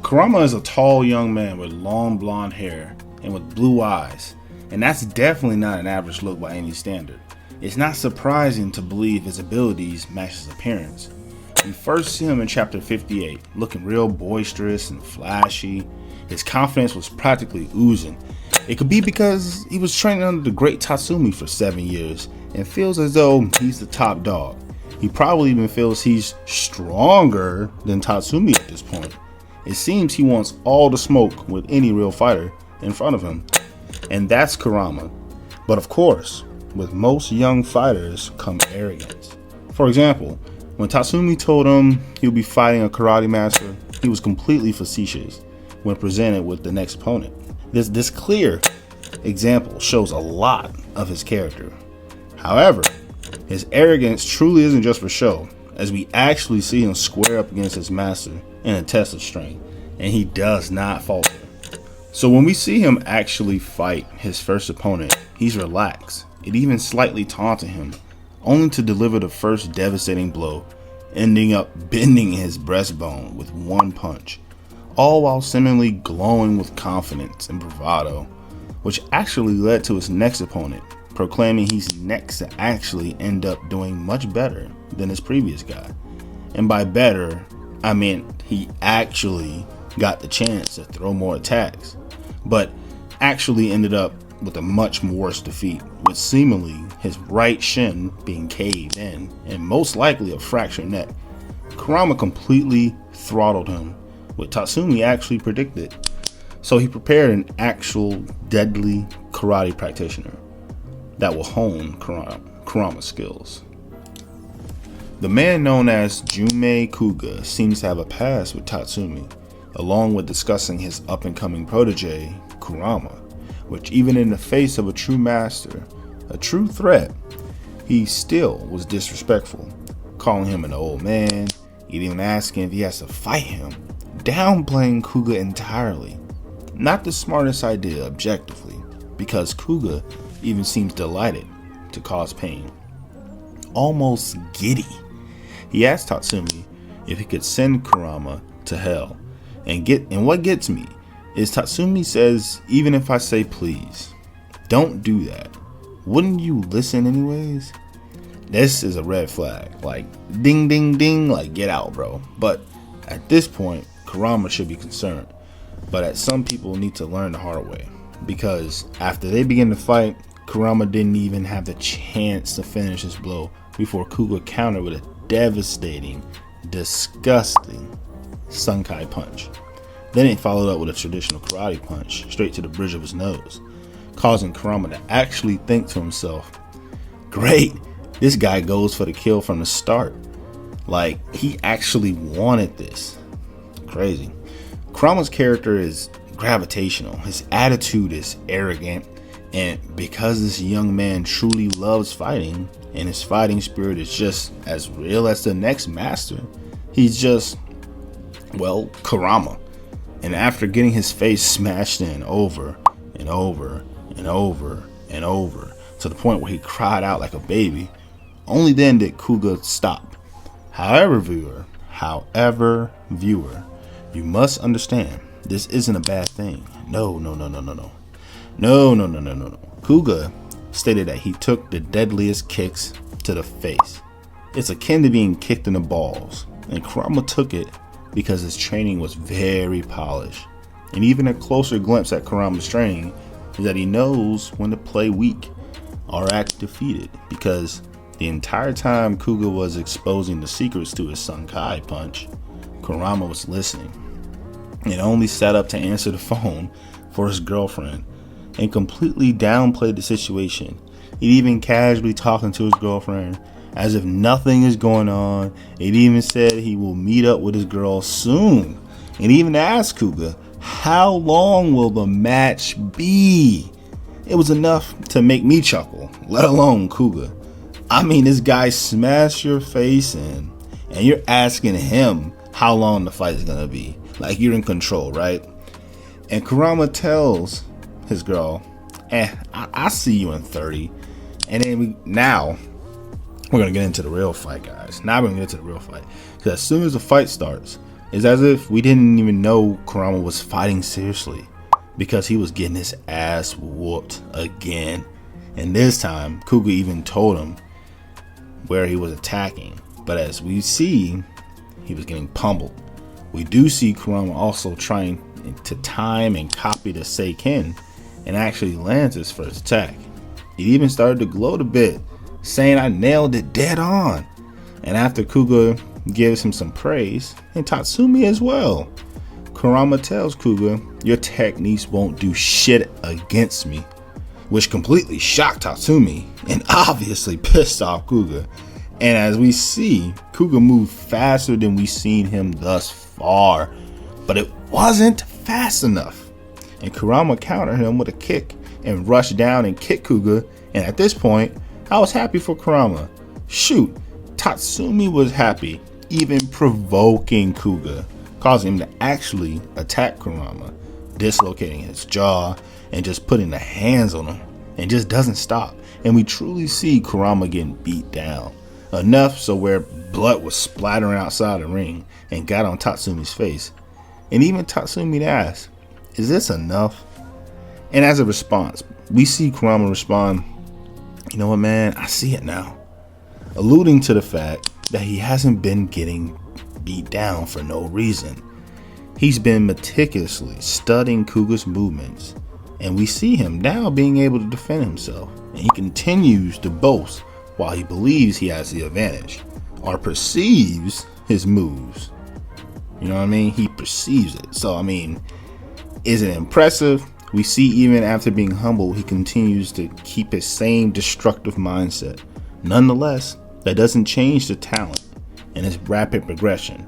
Kurama is a tall young man with long blonde hair and with blue eyes, and that's definitely not an average look by any standard. It's not surprising to believe his abilities match his appearance. We first see him in chapter 58, looking real boisterous and flashy. His confidence was practically oozing. It could be because he was training under the great Tatsumi for 7 years and feels as though he's the top dog. He probably even feels he's stronger than Tatsumi at this point. It seems he wants all the smoke with any real fighter in front of him. And that's Kurama. But of course, with most young fighters come arrogance. For example, when Tatsumi told him he'll be fighting a karate master, he was completely facetious when presented with the next opponent. This clear example shows a lot of his character. However, his arrogance truly isn't just for show, as we actually see him square up against his master in a test of strength, and he does not falter. So when we see him actually fight his first opponent, he's relaxed. It even slightly taunted him, only to deliver the first devastating blow, ending up bending his breastbone with one punch, all while seemingly glowing with confidence and bravado, which actually led to his next opponent proclaiming he's next to actually end up doing much better than his previous guy. And by better, I meant he actually got the chance to throw more attacks, but actually ended up with a much worse defeat, with seemingly his right shin being caved in and most likely a fractured neck. Kurama completely throttled him, what Tatsumi actually predicted. So he prepared an actual deadly karate practitioner that will hone Kurama's skills. The man known as Junmei Kuga seems to have a past with Tatsumi, along with discussing his up-and-coming protege, Kurama, which even in the face of a true master, a true threat, he still was disrespectful, calling him an old man, even asking if he has to fight him, downplaying Kuga entirely. Not the smartest idea objectively, because Kuga even seems delighted to cause pain. Almost giddy. He asked Tatsumi if he could send Kurama to hell. And what gets me is Tatsumi says, even if I say please, don't do that, wouldn't you listen anyways? This is a red flag. Like, ding ding ding, like, get out, bro. But at this point, Kurama should be concerned. But some people need to learn the hard way, because after they begin to fight, Kurama didn't even have the chance to finish his blow before Kuga countered with a devastating, disgusting Sunkai punch. Then it followed up with a traditional karate punch straight to the bridge of his nose, causing Kurama to actually think to himself, great, this guy goes for the kill from the start. Like, he actually wanted this. Crazy. Kurama's character is gravitational. His attitude is arrogant, and because this young man truly loves fighting, and his fighting spirit is just as real as the next master, he's just, well, Kurama. And after getting his face smashed in over and over and over and over to the point where he cried out like a baby, only then did Kuga stop. However, viewer, you must understand, this isn't a bad thing. No. Kuga stated that he took the deadliest kicks to the face. It's akin to being kicked in the balls, and Kurama took it because his training was very polished. And even a closer glimpse at Kurama's training is that he knows when to play weak or act defeated, because the entire time Kuga was exposing the secrets to his Sunkai punch, Kurama was listening and only sat up to answer the phone for his girlfriend and completely downplayed the situation. He'd even casually talking to his girlfriend as if nothing is going on. It even said he will meet up with his girl soon, and even asked Kuga, how long will the match be? It was enough to make me chuckle, let alone Kuga. I mean, this guy smashed your face in, and you're asking him how long the fight is gonna be. Like, you're in control, right? And Kurama tells his girl, I see you in 30. And then now we're gonna get into the real fight, guys. Now we're gonna get into the real fight, because as soon as the fight starts, It's as if we didn't even know Kurama was fighting seriously, because he was getting his ass whooped again. And this time, Kuga even told him where he was attacking. But as we see, he was getting pummeled. We do see Kurama also trying to time and copy the Seiken, and actually lands his first attack. It even started to gloat a bit, saying, "I nailed it dead on." And after Kuga gives him some praise, and Tatsumi as well, Kurama tells Kuga, "Your techniques won't do shit against me," which completely shocked Tatsumi and obviously pissed off Kuga. And as we see, Kuga moved faster than we've seen him thus far, but it wasn't fast enough. And Kurama countered him with a kick and rushed down and kicked Kuga. And at this point, I was happy for Kurama. Shoot, Tatsumi was happy, even provoking Kuga, causing him to actually attack Kurama, dislocating his jaw and just putting the hands on him, and just doesn't stop. And we truly see Kurama getting beat down, enough so where blood was splattering outside the ring and got on Tatsumi's face. And even Tatsumi asked, "Is this enough?" And as a response, we see Kurama respond, "You know what, man, I see it now," alluding to the fact that he hasn't been getting beat down for no reason. He's been meticulously studying Kuga's movements, and we see him now being able to defend himself, and he continues to boast while he believes he has the advantage, or perceives his moves. You know what I mean? He perceives it. So, I mean, is it impressive? We see even after being humbled, he continues to keep his same destructive mindset. Nonetheless, that doesn't change the talent and his rapid progression,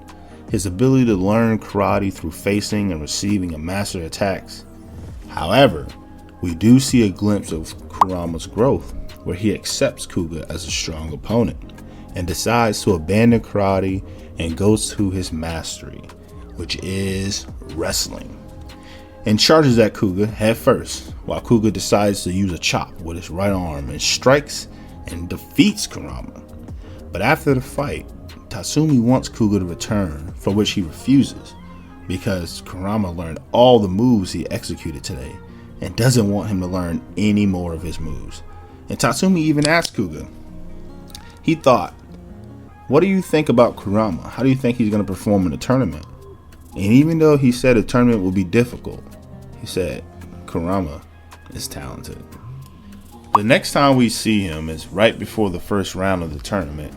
his ability to learn karate through facing and receiving a master attacks. However, we do see a glimpse of Kurama's growth, where he accepts Kuga as a strong opponent and decides to abandon karate and goes to his mastery, which is wrestling, and charges at Kuga head first, while Kuga decides to use a chop with his right arm and strikes and defeats Kurama. But after the fight, Tatsumi wants Kuga to return, for which he refuses, because Kurama learned all the moves he executed today and doesn't want him to learn any more of his moves. And Tatsumi even asked Kuga, he thought, "What do you think about Kurama? How do you think he's going to perform in the tournament?" And even though he said the tournament will be difficult, he said, "Kurama is talented." The next time we see him is right before the first round of the tournament,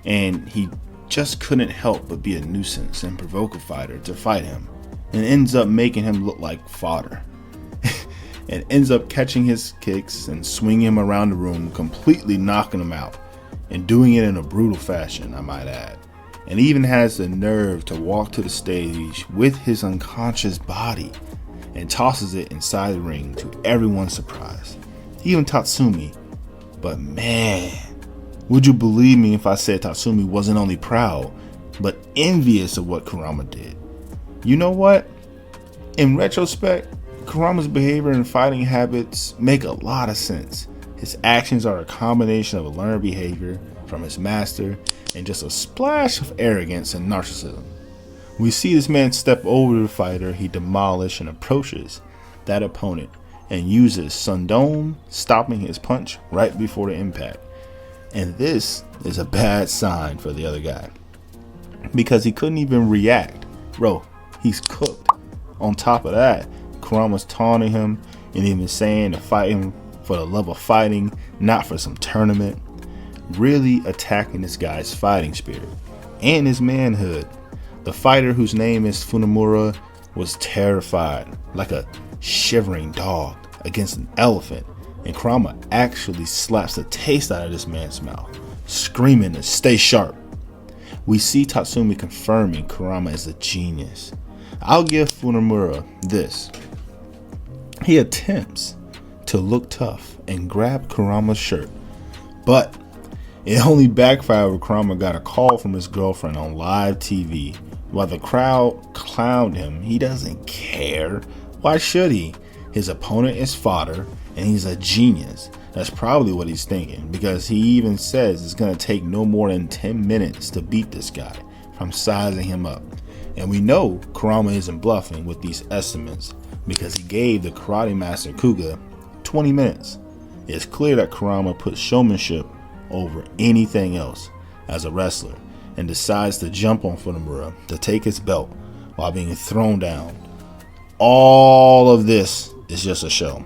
and he just couldn't help but be a nuisance and provoke a fighter to fight him, and ends up making him look like fodder. And ends up catching his kicks and swinging him around the room, completely knocking him out, and doing it in a brutal fashion, I might add. And even has the nerve to walk to the stage with his unconscious body and tosses it inside the ring to everyone's surprise, even Tatsumi. But man, would you believe me if I said Tatsumi wasn't only proud, but envious of what Kurama did? You know what? In retrospect, Kurama's behavior and fighting habits make a lot of sense. His actions are a combination of a learned behavior from his master and just a splash of arrogance and narcissism. We see this man step over the fighter he demolished and approaches that opponent and uses Sundon, stopping his punch right before the impact. And this is a bad sign for the other guy, because he couldn't even react. Bro, he's cooked. On top of that, Kurama's taunting him and even saying to fight him for the love of fighting, not for some tournament. Really attacking this guy's fighting spirit and his manhood. The fighter, whose name is Funamura, was terrified, like a shivering dog against an elephant, and Kurama actually slaps the taste out of this man's mouth, screaming to stay sharp. We see Tatsumi confirming Kurama is a genius. I'll give Funamura this. He attempts to look tough and grab Kurama's shirt, but it only backfired when Kurama got a call from his girlfriend on live TV. While the crowd clowned him, he doesn't care. Why should he? His opponent is fodder, and he's a genius. That's probably what he's thinking, because he even says it's going to take no more than 10 minutes to beat this guy from sizing him up. And we know Kurama isn't bluffing with these estimates because he gave the karate master Kuga 20 minutes. It's clear that Kurama puts showmanship over anything else as a wrestler and decides to jump on Funimura to take his belt while being thrown down. All of this is just a show.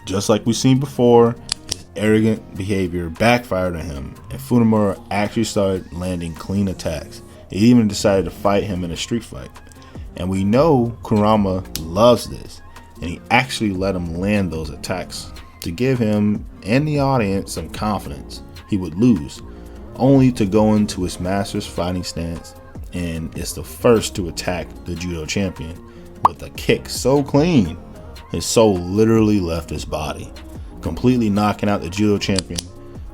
Just like we've seen before, his arrogant behavior backfired on him, and Funimura actually started landing clean attacks. He even decided to fight him in a street fight. And we know Kurama loves this, and he actually let him land those attacks to give him and the audience some confidence he would lose, only to go into his master's fighting stance, and is the first to attack the judo champion with a kick so clean his soul literally left his body, completely knocking out the judo champion.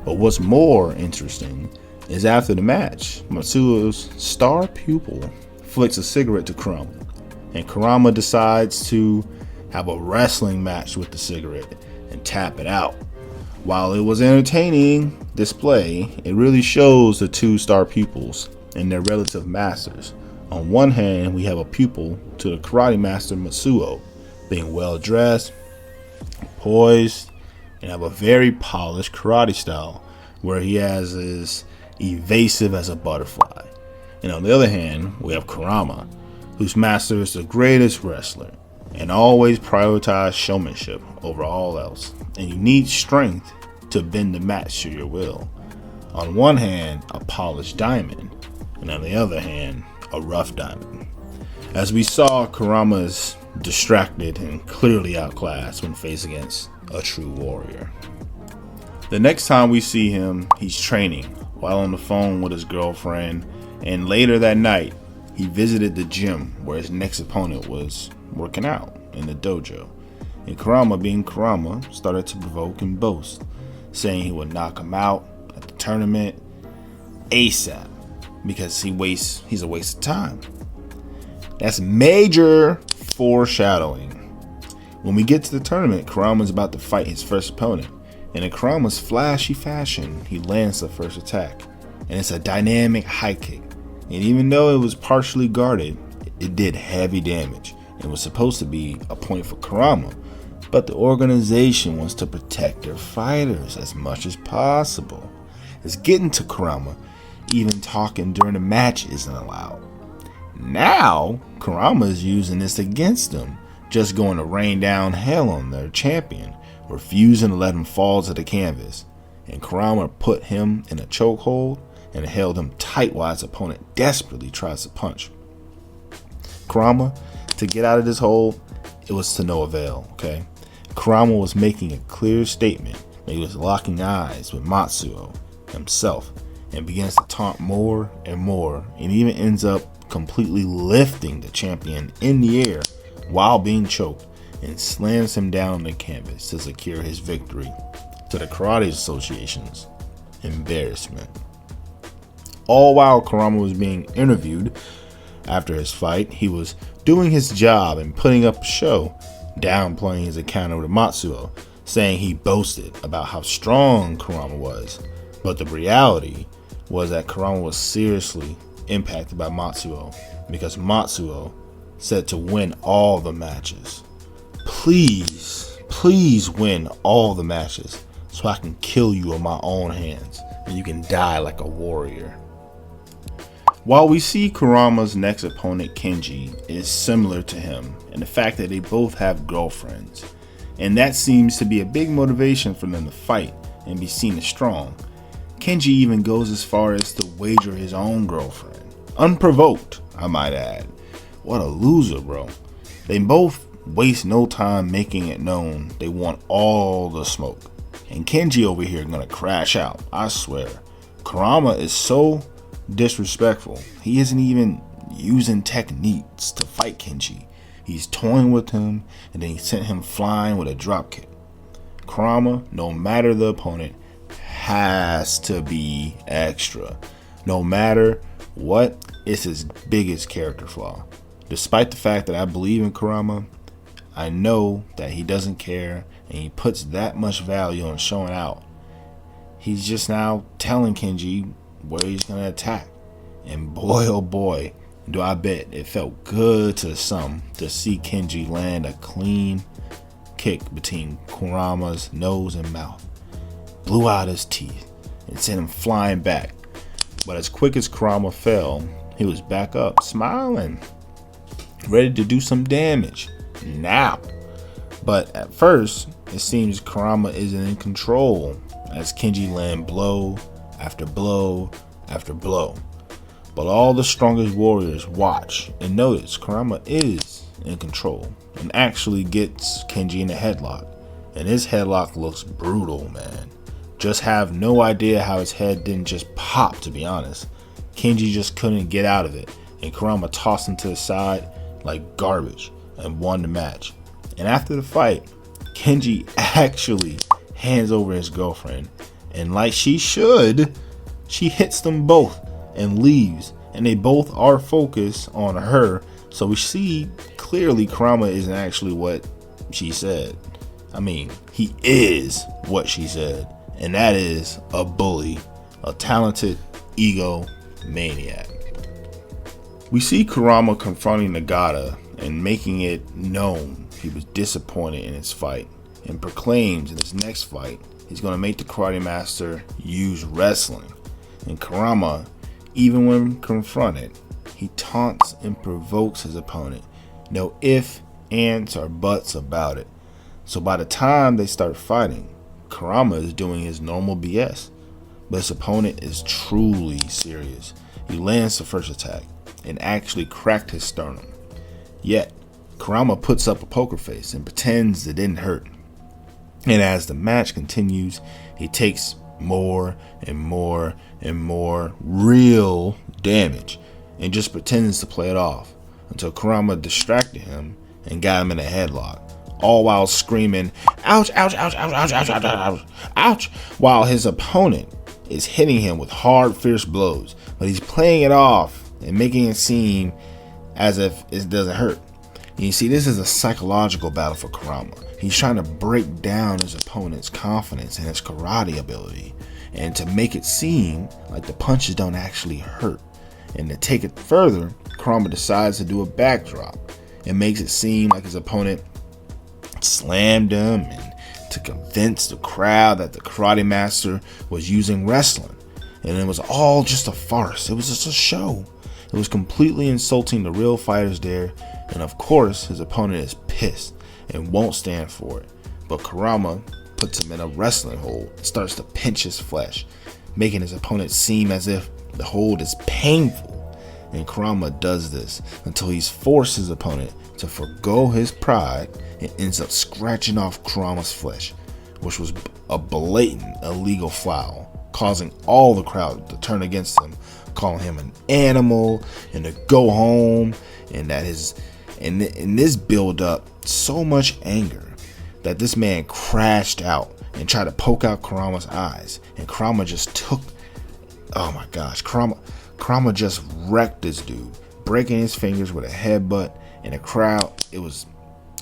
But what's more interesting is after the match, Matsuo's star pupil flicks a cigarette to Kurama, and Kurama decides to have a wrestling match with the cigarette and tap it out. While it was entertaining display, it really shows the two star pupils and their relative masters. On one hand, we have a pupil to the karate master Matsuo, being well dressed, poised, and have a very polished karate style where he has as evasive as a butterfly. And on the other hand, we have Kurama, whose master is the greatest wrestler and always prioritizes showmanship over all else. And you need strength to bend the match to your will. On one hand, a polished diamond, and on the other hand, a rough diamond. As we saw, Kurama is distracted and clearly outclassed when faced against a true warrior. The next time we see him, he's training while on the phone with his girlfriend, and later that night, he visited the gym where his next opponent was working out in the dojo. And Kurama, being Kurama, started to provoke and boast, saying he would knock him out at the tournament ASAP because he's a waste of time. That's major foreshadowing. When we get to the tournament, Kurama's about to fight his first opponent, and in Kurama's flashy fashion, he lands the first attack, and it's a dynamic high kick. And even though it was partially guarded, it did heavy damage and was supposed to be a point for Kurama, but the organization wants to protect their fighters as much as possible. It's getting to Kurama, even talking during the match isn't allowed. Now, Kurama is using this against them, just going to rain down hell on their champion, refusing to let him fall to the canvas. And Kurama put him in a chokehold and held him tight while his opponent desperately tries to punch. Kurama, to get out of this hole, it was to no avail, okay? Kurama was making a clear statement that he was locking eyes with Matsuo himself and begins to taunt more and more, and even ends up completely lifting the champion in the air while being choked and slams him down on the canvas to secure his victory, to the Karate Association's embarrassment. All while Kurama was being interviewed after his fight, he was doing his job and putting up a show, downplaying his encounter with Matsuo, saying he boasted about how strong Kurama was. But the reality was that Kurama was seriously impacted by Matsuo because Matsuo said to win all the matches. Please win all the matches so I can kill you on my own hands and you can die like a warrior. While we see Kurama's next opponent, Kenji, is similar to him in the fact that they both have girlfriends, and that seems to be a big motivation for them to fight and be seen as strong. Kenji even goes as far as to wager his own girlfriend, unprovoked, I might add. What a loser, bro. They both waste no time making it known they want all the smoke, and Kenji over here gonna crash out, I swear. Kurama is so disrespectful. He isn't even using techniques to fight Kenji. He's toying with him, and then he sent him flying with a drop kick. Kurama, no matter the opponent, has to be extra. No matter what, it's his biggest character flaw. Despite the fact that I believe in Kurama, I know that he doesn't care, and he puts that much value on showing out. He's just now telling Kenji where he's going to attack. And boy, oh boy, Do I bet it felt good to some to see Kenji land a clean kick between Kurama's nose and mouth, blew out his teeth, and sent him flying back. But as quick as Kurama fell, he was back up, smiling, ready to do some damage now. But at first, it seems Kurama isn't in control as Kenji land blow after blow after blow. But all the strongest warriors watch and notice Kurama is in control and actually gets Kenji in a headlock. And his headlock looks brutal, man. Just have no idea how his head didn't just pop, to be honest. Kenji just couldn't get out of it, and Kurama tossed him to the side like garbage and won the match. And after the fight, Kenji actually hands over his girlfriend, and like she should, she hits them both and leaves, and they both are focused on her. So we see clearly Kurama isn't actually what she said. I mean, he is what she said, and that is a bully, a talented ego maniac. We see Kurama confronting Nagata and making it known he was disappointed in his fight, and proclaims in his next fight he's going to make the karate master use wrestling. And Kurama, even when confronted, he taunts and provokes his opponent. No ifs, ands, or buts about it. So by the time they start fighting, Kurama is doing his normal BS, but his opponent is truly serious. He lands the first attack and actually cracked his sternum. Yet, Kurama puts up a poker face and pretends it didn't hurt. And as the match continues, he takes more and more and more real damage and just pretends to play it off until Kurama distracted him and got him in a headlock, all while screaming ouch, ouch, ouch, ouch, ouch, ouch, ouch, ouch, ouch, while his opponent is hitting him with hard, fierce blows, but he's playing it off and making it seem as if it doesn't hurt. And you see, this is a psychological battle for Kurama. He's trying to break down his opponent's confidence in his karate ability, and to make it seem like the punches don't actually hurt. And to take it further, Kurama decides to do a backdrop and makes it seem like his opponent slammed him, and to convince the crowd that the karate master was using wrestling. And it was all just a farce. It was just a show. It was completely insulting the real fighters there. And of course, his opponent is pissed and won't stand for it. But Kurama puts him in a wrestling hold and starts to pinch his flesh, making his opponent seem as if the hold is painful. And Kurama does this until he's forced his opponent to forgo his pride and ends up scratching off Kurama's flesh, which was a blatant illegal foul, causing all the crowd to turn against him, calling him an animal and to go home. And that is, and this build up so much anger that this man crashed out and tried to poke out Kurama's eyes, and Kurama just took, oh my gosh, Kurama just wrecked this dude, breaking his fingers with a headbutt. And the crowd, it was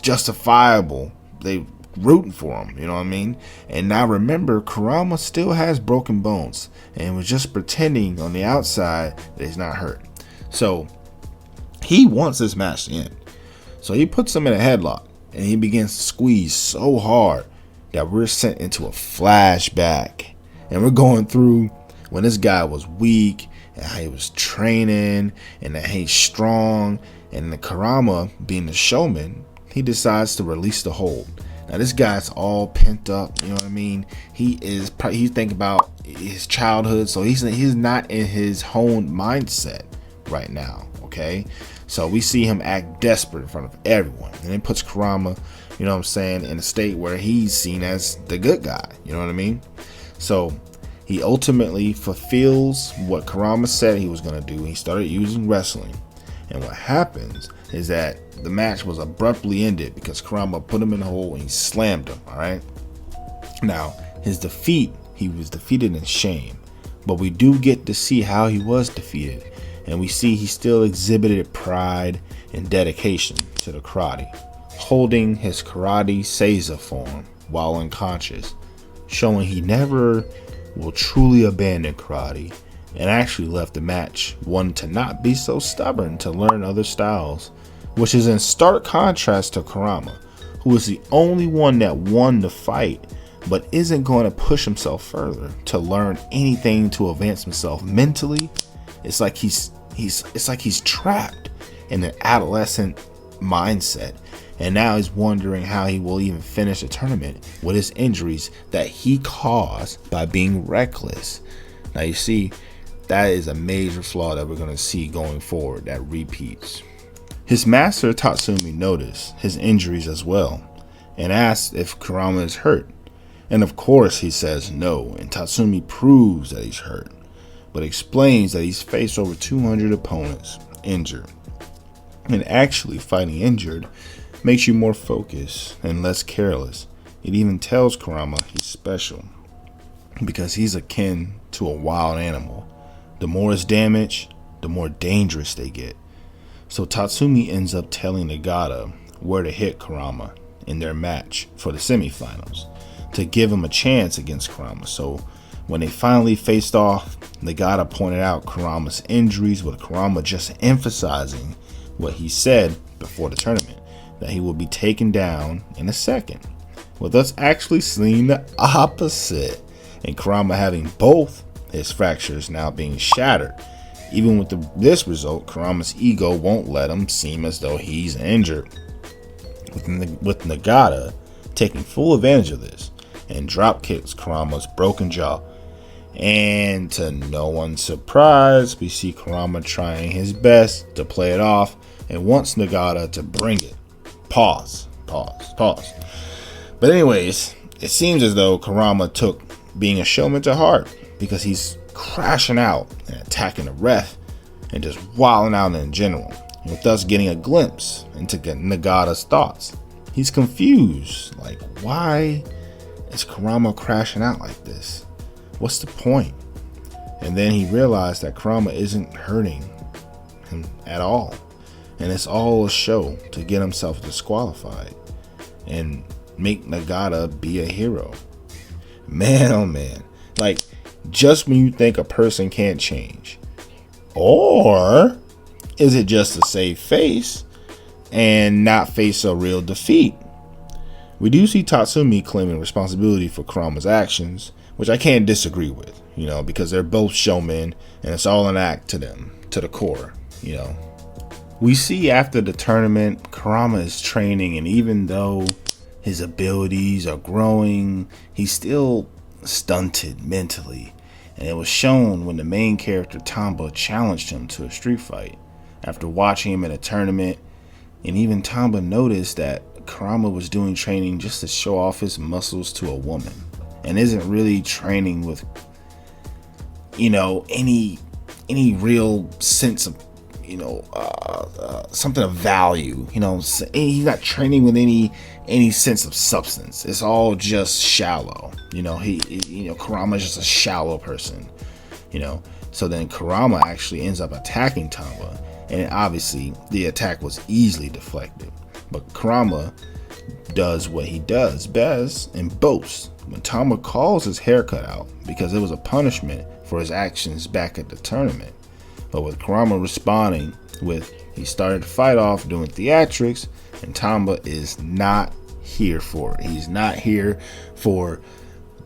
justifiable. They rooting for him, you know what I mean? And now remember, Kurama still has broken bones and was just pretending on the outside that he's not hurt. So he wants this match to end. So he puts him in a headlock and he begins to squeeze so hard that we're sent into a flashback. And we're going through when this guy was weak and how he was training and that he's strong. And the Kurama, being the showman, he decides to release the hold. Now this guy's all pent up, you know what I mean? He's thinking about his childhood, so he's not in his own mindset right now, okay? So we see him act desperate in front of everyone, and it puts Kurama, you know what I'm saying, in a state where he's seen as the good guy, you know what I mean? So he ultimately fulfills what Kurama said he was going to do. He started using wrestling. And what happens is that the match was abruptly ended because Kurama put him in the hole and he slammed him, alright? Now, his defeat, he was defeated in shame. But we do get to see how he was defeated. And we see he still exhibited pride and dedication to the karate, holding his karate seiza form while unconscious, showing he never will truly abandon karate and actually left the match wanting to not be so stubborn to learn other styles, which is in stark contrast to Kurama, who is the only one that won the fight but isn't going to push himself further to learn anything to advance himself mentally. It's like he's trapped in an adolescent mindset, and now he's wondering how he will even finish the tournament with his injuries that he caused by being reckless. Now you see, that is a major flaw that we're going to see going forward that repeats. His master Tatsumi noticed his injuries as well and asked if Kurama is hurt. And of course he says no, and Tatsumi proves that he's hurt, but explains that he's faced over 200 opponents injured. And actually fighting injured makes you more focused and less careless. It even tells Kurama he's special because he's akin to a wild animal. The more is damaged, the more dangerous they get. So Tatsumi ends up telling Nagata where to hit Kurama in their match for the semifinals to give him a chance against Kurama. So when they finally faced off, Nagata pointed out Kurama's injuries, with Kurama just emphasizing what he said before the tournament, that he will be taken down in a second, with us actually seeing the opposite, and Kurama having both his fractures now being shattered. Even with this result, Kurama's ego won't let him seem as though he's injured, with Nagata taking full advantage of this and drop kicks Kurama's broken jaw. And to no one's surprise, we see Kurama trying his best to play it off and wants Nagata to bring it. Pause. But anyways, it seems as though Kurama took being a showman to heart, because he's crashing out and attacking the ref and just wilding out in general, and with us getting a glimpse into Nagata's thoughts. He's confused, like, why is Kurama crashing out like this? What's the point? And then he realized that Kurama isn't hurting him at all, and it's all a show to get himself disqualified and make Nagata be a hero. Man, oh man. Like, just when you think a person can't change, or is it just to save face and not face a real defeat? We do see Tatsumi claiming responsibility for Kurama's actions, which I can't disagree with, because they're both showmen and it's all an act to them, to the core, We see after the tournament, Kurama is training, and even though his abilities are growing, he's still stunted mentally. And it was shown when the main character Tamba challenged him to a street fight after watching him in a tournament. And even Tamba noticed that Kurama was doing training just to show off his muscles to a woman, and isn't really training with any real sense of something of value. He's not training with any sense of substance. It's all just shallow. Kurama's just a shallow person. So then Kurama actually ends up attacking Tamba, and obviously the attack was easily deflected. But Kurama does what he does best and boasts when Tamba calls his haircut out because it was a punishment for his actions back at the tournament. But with Kurama responding with, he started to fight off doing theatrics, and Tamba is not here for it. He's not here for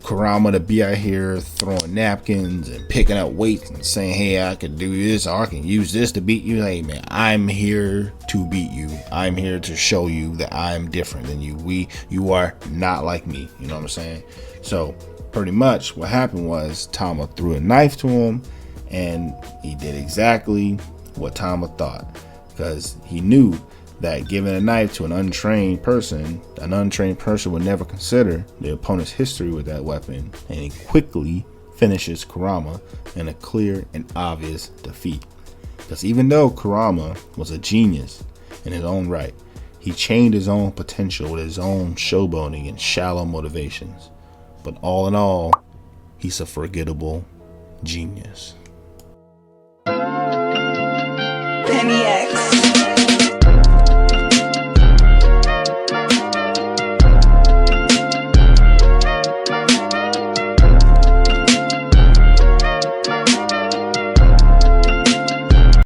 Kurama to be out here throwing napkins and picking up weights and saying, hey, I can do this, or I can use this to beat you. Hey man, I'm here to beat you. I'm here to show you that I'm different than you. You are not like me. You know what I'm saying? So pretty much what happened was Tamba threw a knife to him, and he did exactly what Tamba thought, because he knew that giving a knife to an untrained person would never consider the opponent's history with that weapon, and he quickly finishes Kurama in a clear and obvious defeat. Because even though Kurama was a genius in his own right, he chained his own potential with his own showboating and shallow motivations. But all in all, he's a forgettable genius. Penny X.